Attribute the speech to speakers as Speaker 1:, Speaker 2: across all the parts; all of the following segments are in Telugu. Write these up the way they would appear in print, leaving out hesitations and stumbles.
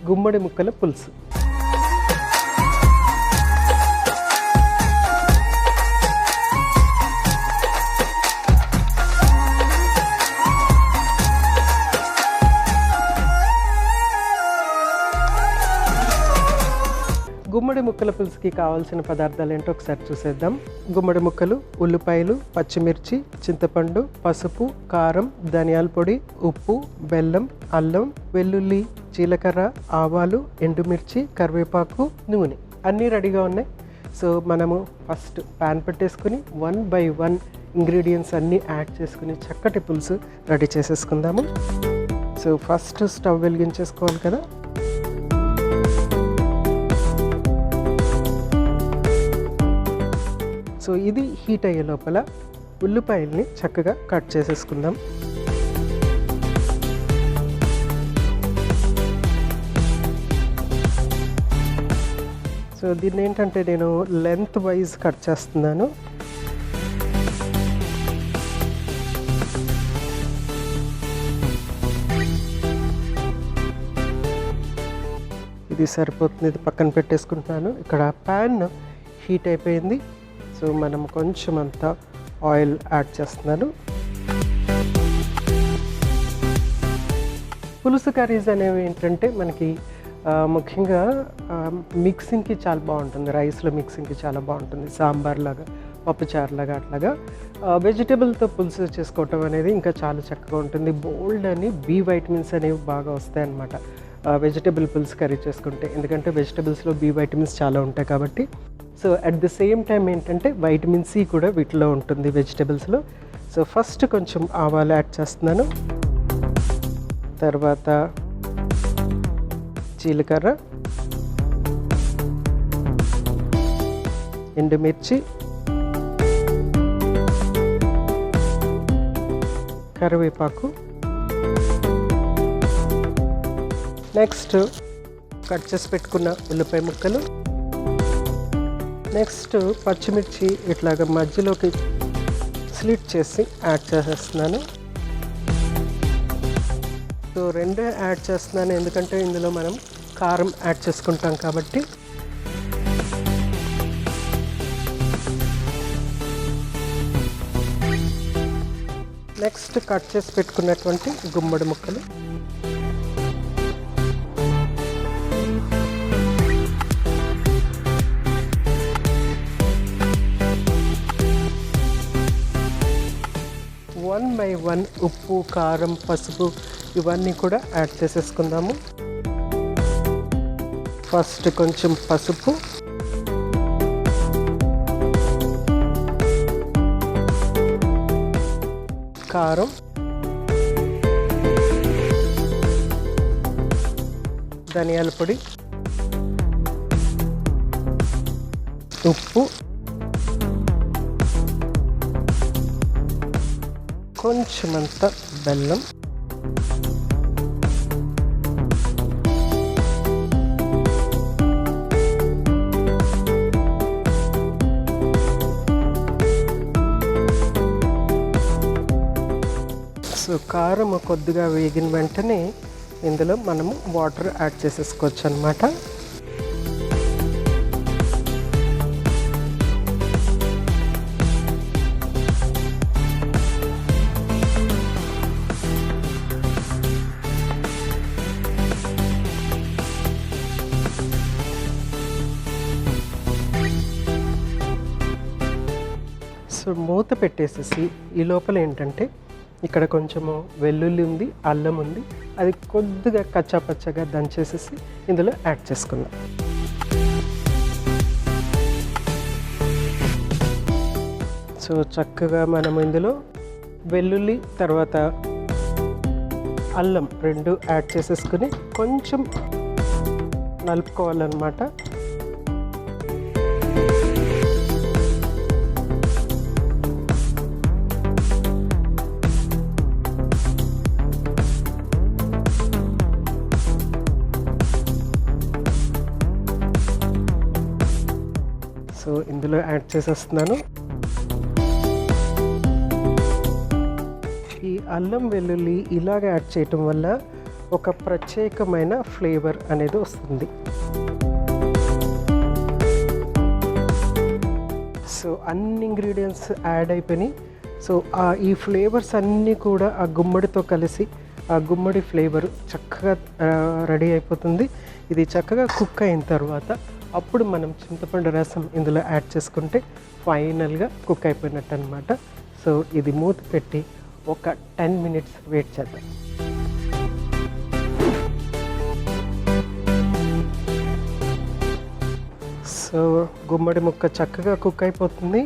Speaker 1: గుమ్మడి ముక్కల పులుసు. గుమ్మడి ముక్కల పులుసుకి కావాల్సిన పదార్థాలు ఏంటో ఒకసారి చూసేద్దాం. గుమ్మడి ముక్కలు, ఉల్లిపాయలు, పచ్చిమిర్చి, చింతపండు, పసుపు, కారం, ధనియాల పొడి, ఉప్పు, బెల్లం, అల్లం, వెల్లుల్లి, జీలకర్ర, ఆవాలు, ఎండుమిర్చి, కరివేపాకు, నూనె అన్నీ రెడీగా ఉన్నాయి. సో మనము ఫస్ట్ ప్యాన్ పెట్టేసుకుని 1 by 1 ఇంగ్రీడియంట్స్ అన్నీ యాడ్ చేసుకుని చక్కటి పులుసు రెడీ చేసేసుకుందాము. సో ఫస్ట్ స్టవ్ వెలిగించేసుకోవాలి కదా. సో ఇది హీట్ అయ్యే లోపల ఉల్లిపాయల్ని చక్కగా కట్ చేసేసుకుందాం. సో దీన్ని ఏంటంటే నేను లెంత్ వైజ్ కట్ చేస్తున్నాను. ఇది సరిపోతుంది, ఇది పక్కన పెట్టేసుకుంటున్నాను. ఇక్కడ ప్యాన్ హీట్ అయిపోయింది. సో మనం కొంచెం అంతా ఆయిల్ యాడ్ చేస్తున్నాను. పులుసు కర్రీస్ అనేవి ఏంటంటే మనకి ముఖ్యంగా మిక్సింగ్కి చాలా బాగుంటుంది. రైస్లో మిక్సింగ్కి చాలా బాగుంటుంది. సాంబార్ లాగా, పప్పుచారులాగా అట్లాగా వెజిటేబుల్తో పులుసు చేసుకోవటం అనేది ఇంకా చాలా చక్కగా ఉంటుంది. బోల్డ్ అని బి వైటమిన్స్ అనేవి బాగా వస్తాయి అన్నమాట వెజిటేబుల్ పులుసు కర్రీ చేసుకుంటే. ఎందుకంటే వెజిటేబుల్స్లో బి వైటమిన్స్ చాలా ఉంటాయి కాబట్టి. So at the same time ఏంటంటే వైటమిన్ సి కూడా వీటిలో ఉంటుంది వెజిటేబుల్స్లో. సో ఫస్ట్ కొంచెం ఆవాలు యాడ్ చేస్తున్నాను. తర్వాత జీలకర్ర, ఎండుమిర్చి, కరివేపాకు, నెక్స్ట్ కట్ చేసి పెట్టుకున్న ఉల్లిపాయ ముక్కలు, నెక్స్ట్ పచ్చిమిర్చి ఇట్లాగా మధ్యలోకి స్లిట్ చేసి యాడ్ చేసేస్తున్నాను. సో రెండే యాడ్ చేస్తున్నాను ఎందుకంటే ఇందులో మనం కారం యాడ్ చేసుకుంటాం కాబట్టి. నెక్స్ట్ కట్ చేసి పెట్టుకున్నటువంటి గుమ్మడి ముక్కలు, వన్ బై వన్ ఉప్పు, కారం, పసుపు ఇవన్నీ కూడా యాడ్ చేసేసుకుందాము. ఫస్ట్ కొంచెం పసుపు, కారం, ధనియాల పొడి, ఉప్పు, కొంచెమంత బెల్లం, సో కారం కొద్దిగా వేగిన వెంటనే ఇందులో మనము వాటర్ యాడ్ చేసేసుకోవచ్చు అన్నమాట. సో మూత పెట్టేసేసి ఈ లోపల ఏంటంటే ఇక్కడ కొంచెము వెల్లుల్లి ఉంది, అల్లం ఉంది, అది కొద్దిగా కచ్చాపచ్చగా దంచేసేసి ఇందులో యాడ్ చేసుకుందాం. సో చక్కగా మనం ఇందులో వెల్లుల్లి తర్వాత అల్లం రెండు యాడ్ చేసేసుకుని కొంచెం నలుపుకోవాలన్నమాట. సో ఇందులో యాడ్ చేసేస్తున్నాను. ఈ అల్లం వెల్లుల్లి ఇలాగ యాడ్ చేయటం వల్ల ఒక ప్రత్యేకమైన ఫ్లేవర్ అనేది వస్తుంది. సో అన్ని ఇంగ్రీడియంట్స్ యాడ్ అయిపోయినాయి. సో ఈ ఫ్లేవర్స్ అన్నీ కూడా ఆ గుమ్మడితో కలిసి ఆ గుమ్మడి ఫ్లేవర్ చక్కగా రెడీ అయిపోతుంది. ఇది చక్కగా కుక్ అయిన తర్వాత అప్పుడు మనం చింతపండు రసం ఇందులో యాడ్ చేసుకుంటే ఫైనల్గా కుక్ అయిపోయినట్టు అనమాట. సో ఇది మూత పెట్టి ఒక 10 మినిట్స్ వెయిట్ చేద్దాం. సో గుమ్మడి ముక్క చక్కగా కుక్ అయిపోతుంది.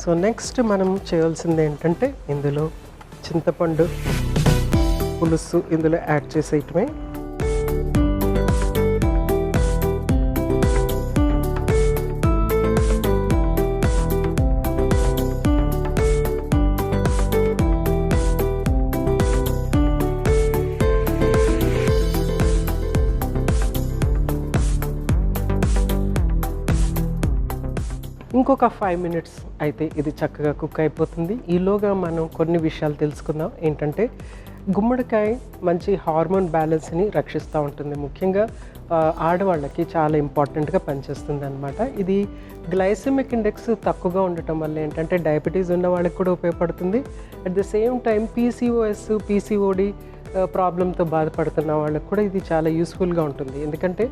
Speaker 1: సో నెక్స్ట్ మనం చేయాల్సింది ఏంటంటే ఇందులో చింతపండు పులుసు ఇందులో యాడ్ చేసేయటమే. ఇంకొక 5 మినిట్స్ అయితే ఇది చక్కగా కుక్ అయిపోతుంది. ఈలోగా మనం కొన్ని విషయాలు తెలుసుకుందాం. ఏంటంటే గుమ్మడికాయ మంచి హార్మోన్ బ్యాలెన్స్ని రక్షిస్తూ ఉంటుంది. ముఖ్యంగా ఆడవాళ్ళకి చాలా ఇంపార్టెంట్గా పనిచేస్తుంది అనమాట. ఇది గ్లైసెమిక్ ఇండెక్స్ తక్కువగా ఉండటం వల్ల ఏంటంటే డయాబెటీస్ ఉన్న వాళ్ళకి కూడా ఉపయోగపడుతుంది. At the same time PCOS PCOD ప్రాబ్లంతో బాధపడుతున్న వాళ్ళకి కూడా ఇది చాలా యూస్ఫుల్గా ఉంటుంది. ఎందుకంటే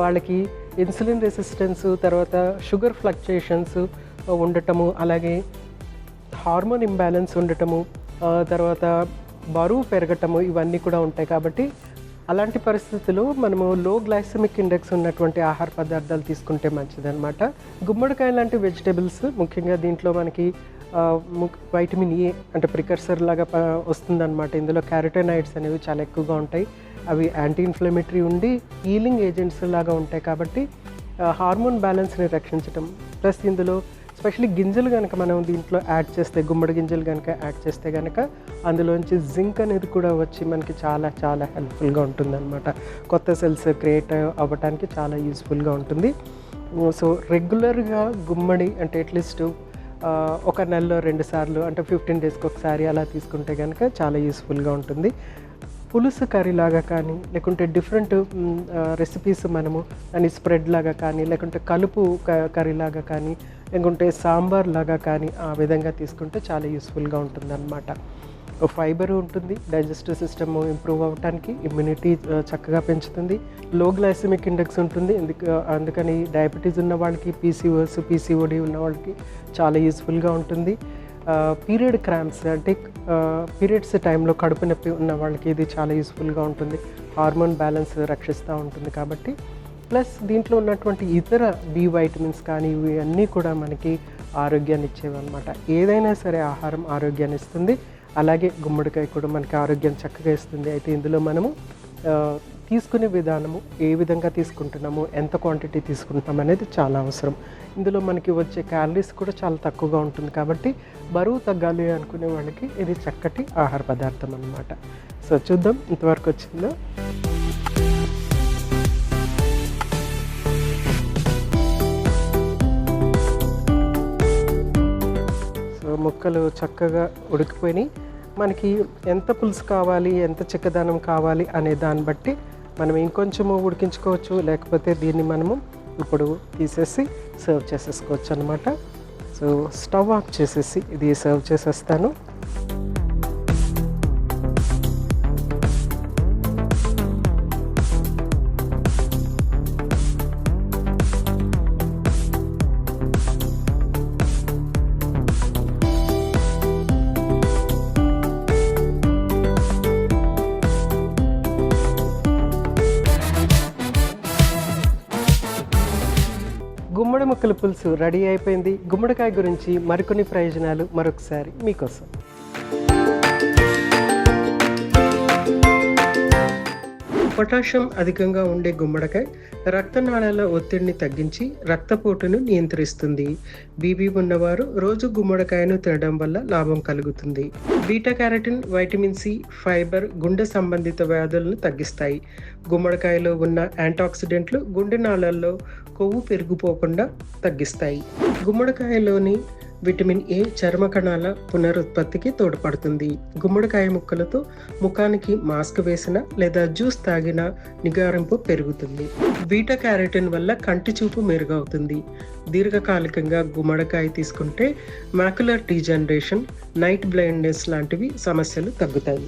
Speaker 1: వాళ్ళకి ఇన్సులిన్ రెసిస్టెన్స్, తర్వాత షుగర్ ఫ్లక్చుయేషన్స్ ఉండటము, అలాగే హార్మోన్ ఇంబ్యాలెన్స్ ఉండటము, తర్వాత బరువు పెరగటము, ఇవన్నీ కూడా ఉంటాయి. కాబట్టి అలాంటి పరిస్థితుల్లో మనము లో గ్లైసెమిక్ ఇండెక్స్ ఉన్నటువంటి ఆహార పదార్థాలు తీసుకుంటే మంచిదన్నమాట. గుమ్మడికాయ లాంటి వెజిటేబుల్స్ ముఖ్యంగా దీంట్లో మనకి వైటమిన్ ఏ అంటే ప్రికర్సర్ లాగా వస్తుందన్నమాట. ఇందులో క్యారోటెనాయిడ్స్ అనేవి చాలా ఎక్కువగా ఉంటాయి. అవి యాంటీ ఇన్ఫ్లమేటరీ ఉండి హీలింగ్ ఏజెంట్స్ లాగా ఉంటాయి. కాబట్టి హార్మోన్ బ్యాలెన్స్ని రక్షించడం, ప్లస్ ఇందులో స్పెషల్లీ గింజలు కనుక మనం దీంట్లో యాడ్ చేస్తే, గుమ్మడి గింజలు కనుక యాడ్ చేస్తే కనుక అందులోంచి జింక్ అనేది కూడా వచ్చి మనకి చాలా చాలా హెల్ప్ఫుల్గా ఉంటుందన్నమాట. కొత్త సెల్స్ క్రియేట్ అవ్వడానికి చాలా యూస్ఫుల్గా ఉంటుంది. సో రెగ్యులర్గా గుమ్మడి అంటే అట్లీస్ట్ ఒక నెలలో 2 సార్లు అంటే 15 డేస్కి ఒకసారి అలా తీసుకుంటే కనుక చాలా యూస్ఫుల్గా ఉంటుంది. పులుసు కర్రీ లాగా కానీ, లేకుంటే డిఫరెంట్ రెసిపీస్ మనము దాన్ని స్ప్రెడ్ లాగా కానీ, లేకుంటే కలుపు కర్రీ లాగా కానీ, లేకుంటే సాంబార్ లాగా కానీ ఆ విధంగా తీసుకుంటే చాలా యూస్ఫుల్గా ఉంటుందన్నమాట. ఫైబర్ ఉంటుంది, డైజెస్టివ్ సిస్టమ్ ఇంప్రూవ్ అవ్వడానికి, ఇమ్యూనిటీ చక్కగా పెంచుతుంది, లో గ్లైసెమిక్ ఇండెక్స్ ఉంటుంది. అందుకని డయాబెటీస్ ఉన్న వాళ్ళకి, పీసీఓఎస్ పీసీఓడి ఉన్న వాళ్ళకి చాలా యూస్ఫుల్గా ఉంటుంది. పీరియడ్ క్రాంప్స్ అంటే పీరియడ్స్ టైంలో కడుపు నొప్పి ఉన్న వాళ్ళకి ఇది చాలా యూస్ఫుల్గా ఉంటుంది. హార్మోన్ బ్యాలెన్స్ రక్షిస్తూ ఉంటుంది కాబట్టి. ప్లస్ దీంట్లో ఉన్నటువంటి ఇతర బి వైటమిన్స్ కానీ ఇవి అన్నీ కూడా మనకి ఆరోగ్యాన్ని ఇచ్చేవి అనమాట. ఏదైనా సరే ఆహారం ఆరోగ్యాన్ని ఇస్తుంది, అలాగే గుమ్మడికాయ కూడా మనకి ఆరోగ్యం చక్కగా ఇస్తుంది. అయితే ఇందులో మనము తీసుకునే విధానము, ఏ విధంగా తీసుకుంటున్నాము, ఎంత క్వాంటిటీ తీసుకుంటున్నాం అనేది చాలా అవసరం. ఇందులో మనకి వచ్చే క్యాలరీస్ కూడా చాలా తక్కువగా ఉంటుంది. కాబట్టి బరువు తగ్గాలి అనుకునే వాళ్ళకి ఇది చక్కటి ఆహార పదార్థం అన్నమాట. సో చూద్దాం ఇంతవరకు వచ్చిందో. సో ముక్కలు చక్కగా ఉడికిపోయినాయి. మనకి ఎంత పులుసు కావాలి, ఎంత చిక్కదనం కావాలి అనే దాన్ని బట్టి మనం ఇంకొంచెము ఉడికించుకోవచ్చు, లేకపోతే దీన్ని మనము ఇప్పుడు తీసేసి సర్వ్ చేసేసుకోవచ్చు అనమాట. సో స్టవ్ ఆఫ్ చేసేసి ఇది సర్వ్ చేసేస్తాను. గుమ్మడి ముక్కల పులుసు రెడీ అయిపోయింది. గుమ్మడికాయ గురించి మరికొన్ని ప్రయోజనాలు మరొకసారి మీకోసం. పొటాషియం అధికంగా ఉండే గుమ్మడికాయ రక్తనాళాల ఒత్తిడిని తగ్గించి రక్తపోటును నియంత్రిస్తుంది. బీపీ ఉన్నవారు రోజు గుమ్మడికాయను తినడం వల్ల లాభం కలుగుతుంది. Beta carotene, vitamin C, fibre గుండె సంబంధిత వ్యాధులను తగ్గిస్తాయి. గుమ్మడికాయలో ఉన్న యాంటాక్సిడెంట్లు గుండె నాళాల్లో కొవ్వు పెరిగిపోకుండా తగ్గిస్తాయి. గుమ్మడికాయలోని విటమిన్ ఏ చర్మ కణాల పునరుత్పత్తికి తోడ్పడుతుంది. గుమ్మడికాయ ముక్కలతో ముఖానికి మాస్క్ వేసిన లేదా జ్యూస్ తాగిన నిగారింపు పెరుగుతుంది. బీటా క్యారోటిన్ వల్ల కంటి చూపు మెరుగవుతుంది. దీర్ఘకాలికంగా గుమ్మడికాయ తీసుకుంటే మాక్యులర్ డీజనరేషన్, నైట్ బ్లైండ్నెస్ లాంటివి సమస్యలు తగ్గుతాయి.